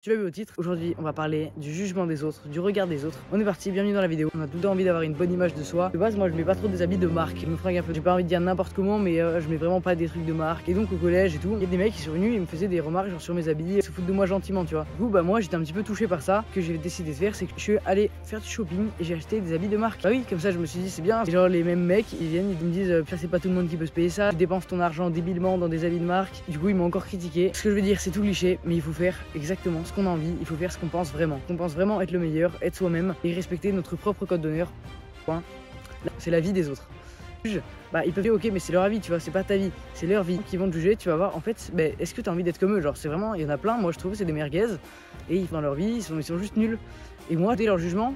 Tu l'as vu au titre, aujourd'hui on va parler du jugement des autres, du regard des autres. On est parti, bienvenue dans la vidéo. On a tout le temps envie d'avoir une bonne image de soi. De base moi je mets pas trop des habits de marque, je me fringue un peu. J'ai pas envie de dire n'importe comment mais je mets vraiment pas des trucs de marque. Et donc au collège et tout, il y a des mecs qui sont venus et me faisaient des remarques genre sur mes habits, se foutent de moi gentiment tu vois. Du coup bah moi j'étais un petit peu touché par ça. Ce que j'ai décidé de faire c'est que je suis allé faire du shopping et j'ai acheté des habits de marque. Bah oui, comme ça je me suis dit c'est bien. Et genre les mêmes mecs ils viennent, ils me disent ça c'est pas tout le monde qui peut se payer ça, tu dépenses ton argent débilement dans des habits de marque. Du coup ils m'ont encore critiqué. Ce que je veux dire c'est tout cliché mais il faut faire exactement ce qu'on a envie, il faut faire ce qu'on pense vraiment. On pense vraiment être le meilleur, être soi-même et respecter notre propre code d'honneur. Point. C'est la vie des autres. Bah ils peuvent dire ok mais c'est leur avis tu vois, c'est pas ta vie, c'est leur vie qui vont te juger, tu vas voir en fait bah, est-ce que tu as envie d'être comme eux, genre c'est vraiment, il y en a plein, moi je trouve c'est des merguez et ils font dans leur vie, ils sont juste nuls et moi dès leur jugement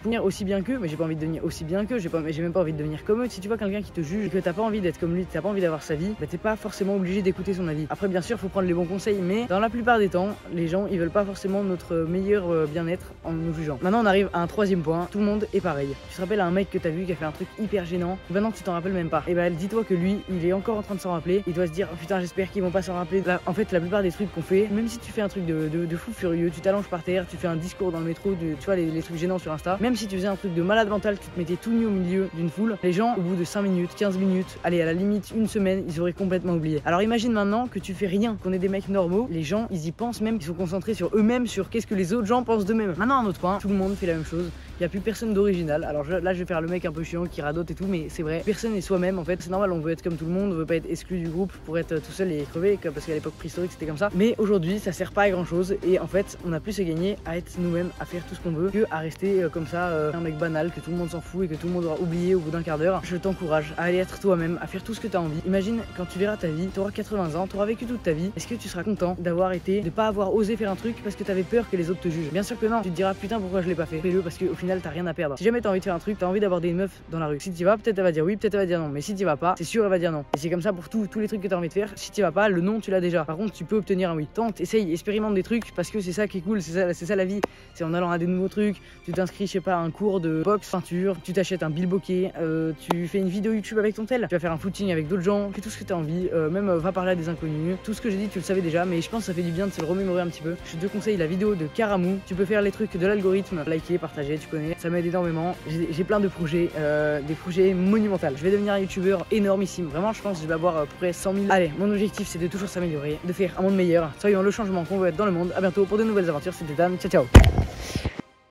devenir aussi bien qu'eux, mais j'ai pas envie de devenir aussi bien qu'eux, j'ai même pas envie de devenir comme eux. Si tu vois quelqu'un qui te juge et que t'as pas envie d'être comme lui, t'as pas envie d'avoir sa vie, bah t'es pas forcément obligé d'écouter son avis. Après bien sûr faut prendre les bons conseils, mais dans la plupart des temps, les gens ils veulent pas forcément notre meilleur bien-être en nous jugeant. Maintenant on arrive à un troisième point, tout le monde est pareil. Tu te rappelles à un mec que t'as vu qui a fait un truc hyper gênant, maintenant tu t'en rappelles même pas. Et bah dis-toi que lui, il est encore en train de s'en rappeler, il doit se dire oh, putain j'espère qu'ils vont pas s'en rappeler. Là, en fait la plupart des trucs qu'on fait, même si tu fais un truc de fou furieux, tu t'allonges par terre, tu fais un discours dans le métro, tu vois les trucs gênants sur Insta, même si tu faisais un truc de malade mental, tu te mettais tout nu au milieu d'une foule, les gens au bout de 5 minutes, 15 minutes, allez à la limite une semaine, ils auraient complètement oublié. Alors imagine maintenant que tu fais rien, qu'on est des mecs normaux, les gens ils y pensent même, ils sont concentrés sur eux-mêmes, sur qu'est-ce que les autres gens pensent d'eux-mêmes. Maintenant un autre point, tout le monde fait la même chose, il n'y a plus personne d'original. Alors là je vais faire le mec un peu chiant qui radote et tout, mais c'est vrai, personne n'est soi-même en fait, c'est normal, on veut être comme tout le monde, on veut pas être exclu du groupe pour être tout seul et crever, parce qu'à l'époque préhistorique c'était comme ça. Mais aujourd'hui ça sert pas à grand chose et en fait on a plus à gagner à être nous-mêmes, à faire tout ce qu'on veut, que à rester comme ça un mec banal que tout le monde s'en fout et que tout le monde aura oublié au bout d'un quart d'heure. Je t'encourage à aller être toi-même, à faire tout ce que tu as envie. Imagine quand tu verras ta vie, tu auras 80 ans, tu auras vécu toute ta vie. Est-ce que tu seras content de pas avoir osé faire un truc parce que tu avais peur que les autres te jugent? Bien sûr que non. Tu te diras putain pourquoi je l'ai pas fait. Fais-le parce qu'au final t'as rien à perdre. Si jamais t'as envie de faire un truc, t'as envie d'aborder une meuf dans la rue. Si tu vas, peut-être elle va dire oui, peut-être elle va dire non. Mais si tu vas pas, c'est sûr elle va dire non. Et c'est comme ça pour tous les trucs que t'as envie de faire. Si tu vas pas, le non tu l'as déjà. Par contre tu peux obtenir un oui. Tente, essaye, expérimente des trucs parce que c'est ça qui est cool, c'est ça la vie. C'est en allant à des nouveaux trucs. Tu t'inscris je sais pas à un cours de boxe, peinture, tu t'achètes un bilboquet, tu fais une vidéo YouTube avec ton tel, tu vas faire un footing avec d'autres gens, fais tout ce que tu as envie, même va parler à des inconnus. Tout ce que j'ai dit tu le savais déjà, mais je pense que ça fait du bien de se le remémorer un petit peu. Je te conseille la vidéo de Karamou, tu peux faire les trucs de l'algorithme, liker, partager, tu connais, ça m'aide énormément. J'ai plein de projets, des projets monumentaux. Je vais devenir un youtubeur énormissime, vraiment je pense que je vais avoir à peu près 100 000. Allez, mon objectif c'est de toujours s'améliorer, de faire un monde meilleur, soyons le changement qu'on veut être dans le monde. À bientôt pour de nouvelles aventures, c'était Dan, ciao ciao.